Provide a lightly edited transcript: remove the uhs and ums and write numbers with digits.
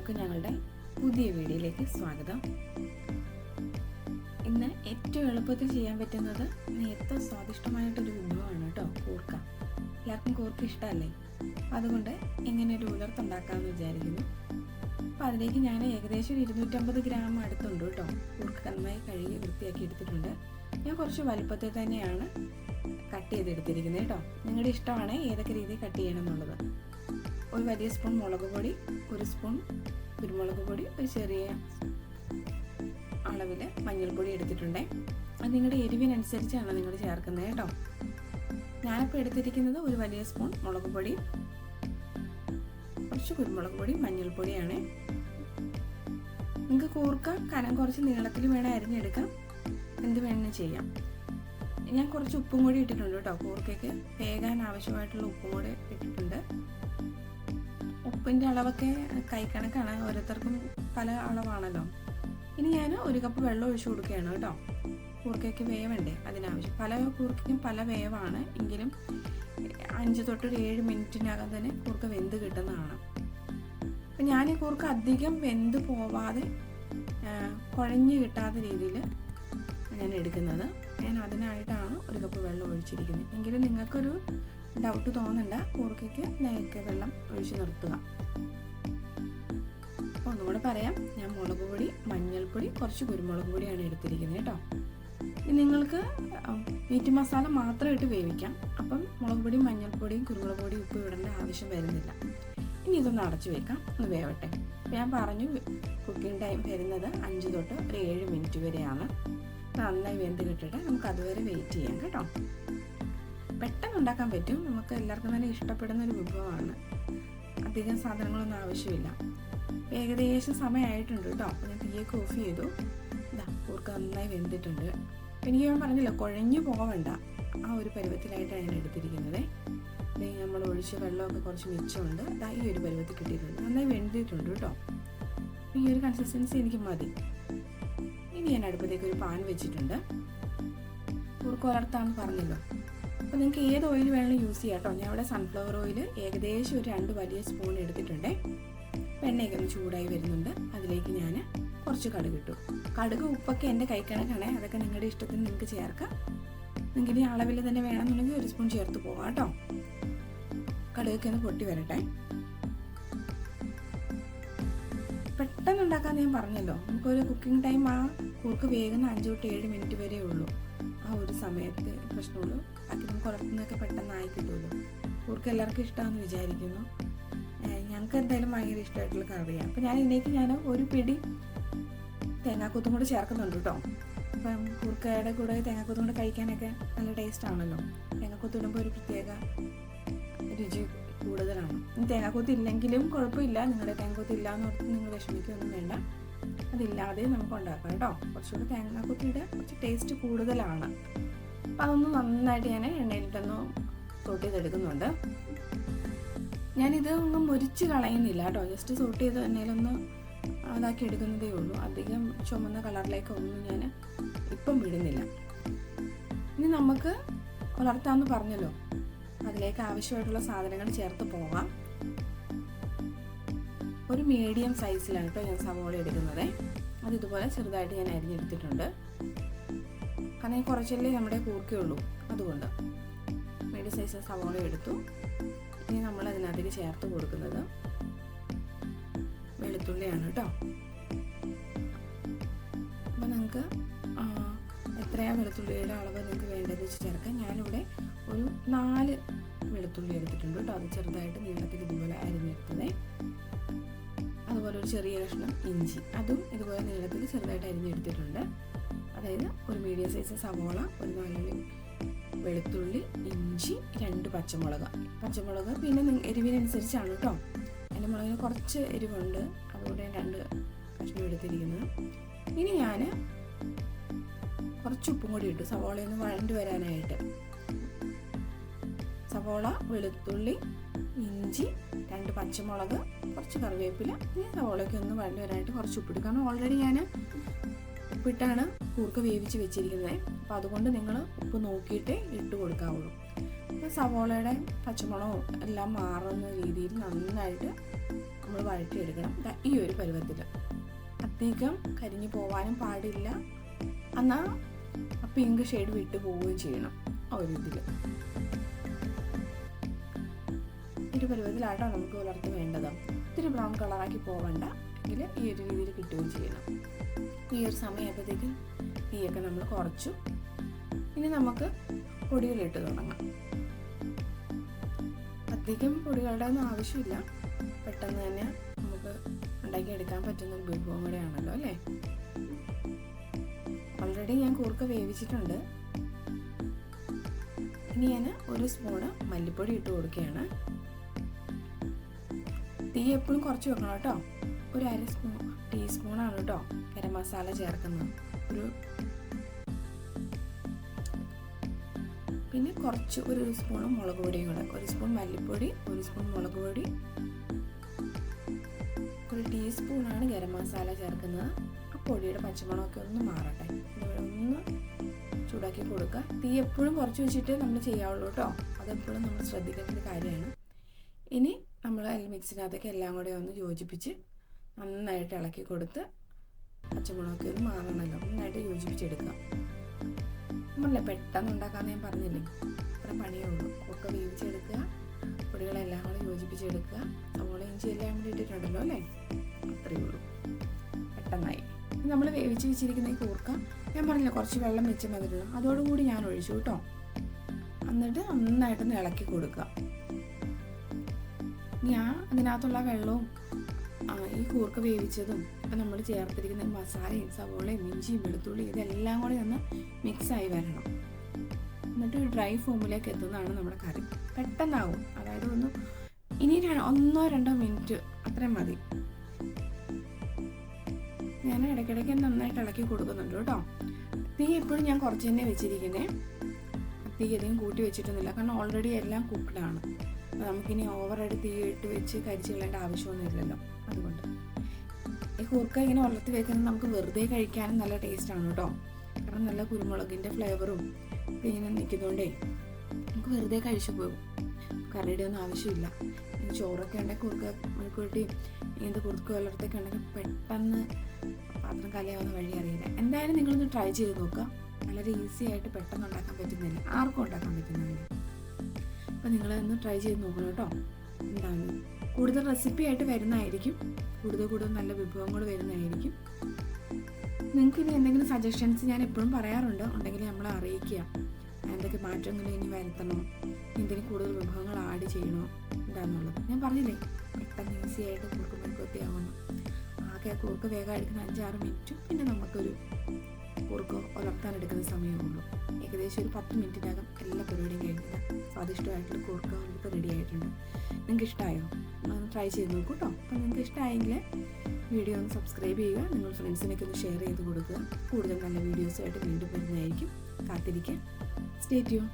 എല്ലാവർക്കും ഞങ്ങളുടെ പുതിയ വീഡിയോയിലേക്ക് സ്വാഗതം. ഇന്ന് ഏറ്റവും എളുപ്പത്തിൽ ചെയ്യാൻ പറ്റുന്നത് ഏറ്റവും സ്വാദിഷ്ടമായിട്ടൊരു വിഭവമാണ് കേട്ടോ, കൂർക്ക. എല്ലാവർക്കും കൂർക്ക ഇഷ്ടമല്ലേ? അതുകൊണ്ട് ഇങ്ങനെ ഒരു ഉലർത്തുണ്ടാക്കാമെന്ന് വിചാരിക്കുന്നു. അപ്പോൾ അതിലേക്ക് ഞാൻ ഏകദേശം 250 ഗ്രാം അടുത്തുണ്ട് കേട്ടോ. കൂർക്ക നന്നായി കഴുകി വൃത്തിയാക്കി എടുത്തിട്ടുണ്ട്. ഞാൻ കുറച്ച് വലുപ്പത്തിൽ തന്നെയാണ് കട്ട് ചെയ്തെടുത്തിരിക്കുന്നത് കേട്ടോ. നിങ്ങളുടെ ഇഷ്ടമാണ് ഏതൊക്കെ രീതിയിൽ കട്ട് ചെയ്യണം എന്നുള്ളത്. ഒരു വലിയ സ്പൂൺ മുളക് പൊടി, ഒരു സ്പൂൺ കുരുമുളക് പൊടി, ഒരു ചെറിയ അളവിൽ മഞ്ഞൾപ്പൊടി എടുത്തിട്ടുണ്ട്. അത് നിങ്ങളുടെ എരിവിനനുസരിച്ചാണ് നിങ്ങൾ ചേർക്കുന്നത് കേട്ടോ. ഞാനിപ്പോൾ എടുത്തിരിക്കുന്നത് ഒരു വലിയ സ്പൂൺ മുളക് പൊടി, കുറച്ച് കുരുമുളക് പൊടി, മഞ്ഞൾപ്പൊടിയാണ്. നിങ്ങൾക്ക് കൂർക്ക കനം കുറച്ച് നീളത്തിൽ വേണം അരിഞ്ഞെടുക്കാം, എന്ത് വേണമെന്ന് ചെയ്യാം. ഞാൻ കുറച്ച് ഉപ്പും കൂടി ഇട്ടിട്ടുണ്ട് കേട്ടോ. കൂർക്കയ്ക്ക് വേകാൻ ആവശ്യമായിട്ടുള്ള ഉപ്പും കൂടി ഇട്ടിട്ടുണ്ട്. ഉപ്പിൻ്റെ അളവൊക്കെ കൈക്കണക്കാണ്, ഓരോരുത്തർക്കും പല അളവാണല്ലോ. ഇനി ഞാൻ 1 കപ്പ് വെള്ളം ഒഴിച്ചു കൊടുക്കുകയാണ് കേട്ടോ. കൂർക്കയ്ക്ക് വേവണ്ടേ, അതിനാവശ്യം. പല കൂർക്കയ്ക്കും പല വേവാണ്, എങ്കിലും 5 തൊട്ട് 7 മിനിറ്റിനകം തന്നെ കൂർക്ക വെന്ത് കിട്ടുന്നതാണ്. അപ്പം ഞാൻ ഈ കൂർക്ക അധികം വെന്ത് പോവാതെ കുഴഞ്ഞ് കിട്ടാത്ത രീതിയിൽ ഞാൻ എടുക്കുന്നത്. ഞാൻ അതിനായിട്ടാണ് 1 കപ്പ് വെള്ളം ഒഴിച്ചിരിക്കുന്നത്. എങ്കിലും നിങ്ങൾക്കൊരു ഡൗട്ട് തോന്നണ്ട, കൂർക്കയ്ക്ക് നേരത്തെ വെള്ളം ഒഴിച്ച് നിർത്തുക. അപ്പോൾ ഒന്നുകൂടെ പറയാം, ഞാൻ മുളക് പൊടി, മഞ്ഞൾപ്പൊടി, കുറച്ച് കുരുമുളക് പൊടിയാണ് എടുത്തിരിക്കുന്നത് കേട്ടോ. ഇനി നിങ്ങൾക്ക് മീറ്റ് മസാല മാത്രം ഇട്ട് വേവിക്കാം. അപ്പം മുളക് പൊടിയും മഞ്ഞൾപ്പൊടിയും കുരുമുളക് പൊടിയും ഉപ്പ് ഇടേണ്ട ആവശ്യം വരുന്നില്ല. ഇനി ഇതൊന്ന് അടച്ചു വെക്കാം, ഒന്ന് വേവട്ടെ. ഞാൻ പറഞ്ഞു കുക്കിംഗ് ടൈം വരുന്നത് 5 തൊട്ട് ഒരു 7 മിനിറ്റ് വരെയാണ്. നന്നായി വെന്ത് കിട്ടിയിട്ട് നമുക്ക് അതുവരെ വെയിറ്റ് ചെയ്യാം കേട്ടോ. പെട്ടെന്ന് ഉണ്ടാക്കാൻ പറ്റും, നമുക്ക് എല്ലാവർക്കും തന്നെ ഇഷ്ടപ്പെടുന്ന ഒരു വിഭവമാണ്. അധികം സാധനങ്ങളൊന്നും ആവശ്യമില്ല. ഏകദേശം സമയമായിട്ടുണ്ട് കേട്ടോ. അപ്പോൾ ഞാൻ തീയൊക്കെ ഓഫ് ചെയ്തു. ഇതാ കൂർക്ക നന്നായി വെന്തിട്ടുണ്ട്. എനിക്ക് ഞാൻ പറഞ്ഞില്ല, കുഴഞ്ഞു പോവണ്ട, ആ ഒരു പരുവത്തിലായിട്ടാണ് ഞാൻ എടുത്തിരിക്കുന്നത്. നമ്മൾ ഒഴിച്ച വെള്ളമൊക്കെ കുറച്ച് മിച്ചമുണ്ട്. അതാ ഈ ഒരു പരുവത്തിൽ കിട്ടിയിട്ടുണ്ട്. നന്നായി വെന്തിട്ടുണ്ട് കേട്ടോ. ഈ ഒരു കൺസിസ്റ്റൻസി എനിക്ക് മതി. ഇനി ഞാൻ അടുപ്പത്തേക്ക് ഒരു പാൻ വെച്ചിട്ടുണ്ട്. കൂർക്ക വളർത്താമെന്ന് പറഞ്ഞല്ലോ. അപ്പോൾ നിങ്ങൾക്ക് ഏത് ഓയിൽ വേണമെങ്കിലും യൂസ് ചെയ്യാം കേട്ടോ. ഞാൻ ഇവിടെ സൺഫ്ലവർ ഓയിൽ ഏകദേശം ഒരു 2 വലിയ സ്പൂൺ എടുത്തിട്ടുണ്ട്. എണ്ണയൊക്കെ ഒന്ന് ചൂടായി വരുന്നുണ്ട്. അതിലേക്ക് ഞാൻ കുറച്ച് കടുക് ഇട്ടു. കടുക് ഉപ്പൊക്കെ എൻ്റെ കൈക്കണക്കാണ്, അതൊക്കെ നിങ്ങളുടെ ഇഷ്ടത്തിന് നിങ്ങൾക്ക് ചേർക്കാം. നിങ്ങൾക്ക് ഇനി അളവിൽ തന്നെ വേണമെന്നുണ്ടെങ്കിൽ 1 സ്പൂൺ ചേർത്ത് പോകാം കേട്ടോ. കടുകൊക്കെ ഒന്ന് പൊട്ടി വരട്ടെ. പെട്ടെന്ന് ഉണ്ടാക്കാമെന്ന് ഞാൻ പറഞ്ഞല്ലോ. നമുക്കൊരു കുക്കിംഗ് ടൈം ആ കൂർക്ക വേഗം 5 തൊട്ട് 7 മിനിറ്റ് വരെ ഉള്ളൂ. ആ ഒരു സമയത്ത് പ്രശ്നമുള്ളൂ. ബാക്കി നമുക്ക് പുറത്തുനിന്നൊക്കെ പെട്ടെന്ന് ആയി കിട്ടുമല്ലോ. കൂർക്ക എല്ലാവർക്കും ഇഷ്ടമാണെന്ന് വിചാരിക്കുന്നു. ഞങ്ങൾക്ക് എന്തായാലും ഭയങ്കര ഇഷ്ടമായിട്ടുള്ള കറിയാണ്. അപ്പോൾ ഞാൻ ഒരു പിടി തേങ്ങാക്കൊത്തും കൂടി ചേർക്കുന്നുണ്ട് കേട്ടോ. അപ്പം കൂർക്കയുടെ കൂടെ തേങ്ങാക്കൊത്തും കൂടെ കഴിക്കാനൊക്കെ നല്ല ടേസ്റ്റ് ആണല്ലോ. തേങ്ങാക്കൊത്ത് ഇടുമ്പോൾ ഒരു പ്രത്യേക രുചി കൂടുതലാണ്. ഇനി തേങ്ങാക്കൊത്ത് ഇല്ലെങ്കിലും കുഴപ്പമില്ല. നിങ്ങളുടെ തേങ്ങാക്കൊത്ത് ഇല്ലയെന്ന് ഓർത്ത് നിങ്ങൾ വിഷമിക്കുകയൊന്നും വേണ്ട. അതില്ലാതെ നമുക്ക് ഉണ്ടാക്കാം കേട്ടോ. കുറച്ചുകൂടി തേങ്ങാക്കൊത്തിയുടെ കുറച്ച് ടേസ്റ്റ് കൂടുതലാണ്. അപ്പം അതൊന്ന് നന്നായിട്ട് ഞാൻ എണ്ണയിലിട്ടൊന്ന് സോട്ട് ചെയ്തെടുക്കുന്നുണ്ട്. ഞാനിത് ഒന്നും മുരിച്ച് കളയുന്നില്ല കേട്ടോ. ജസ്റ്റ് സോട്ട് ചെയ്ത് എണ്ണയിലൊന്ന് അതാക്കി എടുക്കുന്നതേ ഉള്ളൂ. അധികം ചുമന്ന കളറിലേക്കൊന്നും ഞാൻ ഇപ്പം വിടുന്നില്ല. ഇനി നമുക്ക് വളർത്താമെന്ന് പറഞ്ഞല്ലോ, അതിലേക്ക് ആവശ്യമായിട്ടുള്ള സാധനങ്ങൾ ചേർത്ത് പോകാം. ഒരു മീഡിയം സൈസിലാണ് കേട്ടോ ഞാൻ സവോള എടുക്കുന്നത്. അത് ഇതുപോലെ ചെറുതായിട്ട് ഞാൻ അരിഞ്ഞെടുത്തിട്ടുണ്ട്. കാരണം കുറച്ചല്ലേ നമ്മുടെ കൂർക്കയുള്ളൂ, അതുകൊണ്ട് മീഡിയം സൈസ് സവോള എടുത്തു. ഇനി നമ്മൾ അതിനകത്തേക്ക് ചേർത്ത് കൊടുക്കുന്നത് വെളുത്തുള്ളിയാണ് കേട്ടോ. അപ്പം നിങ്ങൾക്ക് എത്രയാണ് വെളുത്തുള്ളിയുടെ അളവ് നിങ്ങൾക്ക് വേണ്ടതെന്ന് വെച്ച് ചേർക്കാം. ഞാനിവിടെ ഒരു 4 വെളുത്തുള്ളി എടുത്തിട്ടുണ്ട് കേട്ടോ. അത് ചെറുതായിട്ട് നീളത്തിൽ ഇതുപോലെ അരിഞ്ഞെടുത്തത്. അതുപോലെ ഒരു ചെറിയ കഷ്ണം ഇഞ്ചി, അതും ഇതുപോലെ നീളത്തിൽ ചെറുതായിട്ട് അരിഞ്ഞെടുത്തിട്ടുണ്ട്. അതായത് ഒരു മീഡിയം സൈസ് സവോള, ഒരു 4 വെളുത്തുള്ളി, ഇഞ്ചി, 2 പച്ചമുളക്. പിന്നെ എരിവിനനുസരിച്ചാണ് കേട്ടോ. എൻ്റെ മുളകിന് കുറച്ച് എരിവുണ്ട്, അതുകൊണ്ട് ഞാൻ 2 കഷ്ണം എടുത്തിരിക്കുന്നത്. ഇനി ഞാൻ കുറച്ച് ഉപ്പും കൂടി ഇട്ടു, സവോളയൊന്ന് വഴണ്ട് വരാനായിട്ട്. സവോള, വെളുത്തുള്ളി, ഇഞ്ചി, 2 പച്ചമുളക്, കുറച്ച് കറിവേപ്പില. ഇനി സവോളയ്ക്ക് ഒന്ന് വഴണ്ട് വരാനായിട്ട് കുറച്ച് ഉപ്പിട്ടു. കാരണം ഓൾറെഡി ഞാൻ ഉപ്പിട്ടാണ് കൂർക്ക വേവിച്ച് വെച്ചിരിക്കുന്നത്. അപ്പോൾ അതുകൊണ്ട് നിങ്ങൾ ഉപ്പ് നോക്കിയിട്ടേ ഇട്ട് കൊടുക്കാവുള്ളൂ. അപ്പോൾ സവോളയുടെ പച്ചമുളകും എല്ലാം മാറുന്ന രീതിയിൽ നന്നായിട്ട് നമ്മൾ വഴറ്റിയെടുക്കണം. ഈ ഒരു പരുവത്തിൽ, അധികം കരിഞ്ഞു പോവാനും പാടില്ല, എന്നാൽ പിങ്ക് ഷെയ്ഡ് വിട്ട് പോവുകയും ചെയ്യണം. ആ ഒരു ഇതിൽ ഒരു പരുവത്തിലാട്ടോ നമുക്ക് ഉലർത്തി വേണ്ടത്. ഇത്തിരി ബ്രൗൺ കളറാക്കി പോവണ്ട, എങ്കിൽ ഈ ഒരു രീതിയിൽ കിട്ടുകയും ചെയ്യണം. ഈ ഒരു സമയമായപ്പോഴത്തേക്കും തീയൊക്കെ നമ്മൾ കുറച്ചു. ഇനി നമുക്ക് പൊടികളിട്ട് തുടങ്ങാം. അധികം പൊടികളുടെ ഒന്നും ആവശ്യമില്ല, പെട്ടെന്ന് തന്നെ നമുക്ക് ഉണ്ടാക്കിയെടുക്കാൻ പറ്റുന്ന ഒരു വിഭവം കൂടെയാണല്ലോ അല്ലേ. ഓൾറെഡി ഞാൻ കൂർക്ക വേവിച്ചിട്ടുണ്ട്. ഇനി ഞാൻ 1 സ്പൂണ് മല്ലിപ്പൊടി ഇട്ട് കൊടുക്കുകയാണ്. തീ എപ്പോഴും കുറച്ച് വെക്കണം കേട്ടോ. ഒരു 1/2 ടീസ്പൂണാണ് കേട്ടോ ഗരം മസാല ചേർക്കുന്നത്. പിന്നെ കുറച്ച് 1 സ്പൂണ് മുളക് പൊടിയും കൂടെ, 1 സ്പൂൺ മല്ലിപ്പൊടി, 1 സ്പൂൺ മുളക് പൊടി, 1 ടീസ്പൂണാണ് ഗരം മസാല ചേർക്കുന്നത്. ആ പൊടിയുടെ പച്ചമണമൊക്കെ ഒന്ന് മാറട്ടെ, ഒന്ന് ചൂടാക്കി കൊടുക്കുക. തീ എപ്പോഴും കുറച്ച് വെച്ചിട്ട് നമ്മൾ ചെയ്യാവുള്ളൂ കേട്ടോ, അതെപ്പോഴും നമ്മൾ ശ്രദ്ധിക്കേണ്ട ഒരു കാര്യമാണ്. ഇനി നമ്മൾ മിക്സിനകത്തേക്ക് എല്ലാം കൂടെ ഒന്ന് യോജിപ്പിച്ച് നന്നായിട്ട് ഇളക്കി കൊടുത്ത്, പച്ചമുളകൊക്കെ ഒന്ന് മാറണമല്ലോ, നന്നായിട്ട് യോജിപ്പിച്ചെടുക്കുക. നമ്മളല്ലേ പെട്ടെന്ന് ഉണ്ടാക്കാമെന്ന് ഞാൻ പറഞ്ഞില്ലേ, അത്ര പണിയേ ഉള്ളൂ. ഒക്കെ വേവിച്ചെടുക്കുക, പൊടികളെല്ലാം കൂടെ യോജിപ്പിച്ചെടുക്കുക. സവോള ഇഞ്ചി എല്ലാം കൂടി ഇട്ടിട്ടുണ്ടല്ലോ അല്ലേ, അത്രയേ ഉള്ളൂ, പെട്ടെന്നായി. നമ്മൾ വേവിച്ച് വെച്ചിരിക്കുന്ന ഈ കൂർക്ക ഞാൻ പറഞ്ഞില്ല കുറച്ച് വെള്ളം വെച്ച് മതിയുള്ളൂ, അതോടുകൂടി ഞാൻ ഒഴിച്ചു കേട്ടോ. എന്നിട്ട് നന്നായിട്ടൊന്ന് ഇളക്കി കൊടുക്കുക. ഞാൻ അതിനകത്തുള്ള വെള്ളവും ഈ കൂർക്ക വേവിച്ചതും ഇപ്പം നമ്മൾ ചേർത്തിരിക്കുന്ന മസാലയും സവോളയും ഇഞ്ചിയും വെളുത്തുള്ളിയും ഇതെല്ലാം കൂടി ഒന്ന് മിക്സായി വരണം. എന്നിട്ട് ഒരു ഡ്രൈ ഫോമിലേക്ക് എത്തുന്നതാണ് നമ്മുടെ കറി. പെട്ടെന്നാവും, അതായത് ഇനി 1-2 മിനിറ്റ് അത്രയും മതി. ഞാൻ ഇടയ്ക്കിടയ്ക്ക് നന്നായിട്ട് ഇളക്കി കൊടുക്കുന്നുണ്ട് കേട്ടോ. തീ എപ്പോഴും ഞാൻ കുറച്ച് തന്നെ വെച്ചിരിക്കുന്നത്, തീ അധികം കൂട്ടി വെച്ചിട്ടൊന്നുമില്ല, കാരണം ഓൾറെഡി എല്ലാം കുക്ക്ഡാണ്. അപ്പോൾ നമുക്കിനി ഓവറായിട്ട് തീ ഇട്ട് വെച്ച് കരിച്ച് കളയേണ്ട ആവശ്യമൊന്നുമില്ലല്ലോ. അതുകൊണ്ട് ഈ കൂർക്ക ഇങ്ങനെ ഉലർത്തി വെക്കുന്നത് നമുക്ക് വെറുതെ കഴിക്കാനും നല്ല ടേസ്റ്റാണ് കേട്ടോ. കാരണം നല്ല കുരുമുളകിൻ്റെ ഫ്ലേവറും ഇങ്ങനെ നിൽക്കുന്നതുകൊണ്ടേ നമുക്ക് വെറുതെ കഴിച്ചു പോകും, കറിയുടെ ഒന്നും ആവശ്യമില്ല. ചോറൊക്കെ ഉണ്ടെങ്കിൽ കൂർക്ക മെഴുക്കുവരട്ടിയും ഇങ്ങനത്തെ കുറുക്ക ഉലർത്തൊക്കെ ഉണ്ടെങ്കിൽ പെട്ടെന്ന് പാത്രം കലയാവുന്ന വഴി അറിയില്ല. എന്തായാലും നിങ്ങളൊന്ന് ട്രൈ ചെയ്ത് നോക്കുക, വളരെ ഈസി ആയിട്ട് പെട്ടെന്ന് ഉണ്ടാക്കാൻ പറ്റുന്നില്ല, ആർക്കും ഉണ്ടാക്കാൻ പറ്റുന്നില്ല. അപ്പോൾ നിങ്ങളൊന്ന് ട്രൈ ചെയ്ത് നോക്കണം കേട്ടോ. എന്താണ് കൂടുതൽ റെസിപ്പി ആയിട്ട് വരുന്നതായിരിക്കും, കൂടുതൽ നല്ല വിഭവങ്ങൾ വരുന്നതായിരിക്കും. നിങ്ങൾക്ക് ഇനി എന്തെങ്കിലും സജഷൻസ് ഞാൻ എപ്പോഴും പറയാറുണ്ട്, ഉണ്ടെങ്കിൽ നമ്മളെ അറിയിക്കുക. എന്തൊക്കെ മാറ്റങ്ങൾ ഇനി വരുത്തണോ, എന്തെങ്കിലും കൂടുതൽ വിഭവങ്ങൾ ആഡ് ചെയ്യണോ എന്താണെന്നുള്ളത്. ഞാൻ പറഞ്ഞില്ലേ പെട്ടെന്ന് ഈസി ആയിട്ട് കൂർക്ക മെഴുക്കുവരട്ടി ആവുന്നു. ആകെ കൂർക്ക വേഗം എടുക്കുന്ന 5-6 മിനിറ്റും പിന്നെ നമുക്കൊരു കൂർക്ക ഉലർത്താനെടുക്കുന്ന സമയമേ ഉള്ളൂ. ഏകദേശം ഒരു 10 മിനിറ്റിനകം എല്ലാ പരിപാടിയും കഴിഞ്ഞില്ല. സ്വാദിഷ്ടമായിട്ടുള്ള കൂർക്ക ഉലർത്ത റെഡി ആയിട്ടുണ്ട്. നിങ്ങൾക്ക് ഇഷ്ടമായോ? ഒന്ന് ട്രൈ ചെയ്ത് നോക്കൂ കേട്ടോ. അപ്പോൾ നിങ്ങൾക്ക് ഇഷ്ടമായെങ്കിൽ വീഡിയോ ഒന്ന് സബ്സ്ക്രൈബ് ചെയ്യുക, നിങ്ങൾ ഫ്രണ്ട്സിനൊക്കെ ഒന്ന് ഷെയർ ചെയ്ത് കൊടുക്കുക. കൂടുതൽ നല്ല വീഡിയോസുമായിട്ട് വീണ്ടും വരുന്നതായിരിക്കും. കാത്തിരിക്കുക. Stay tune.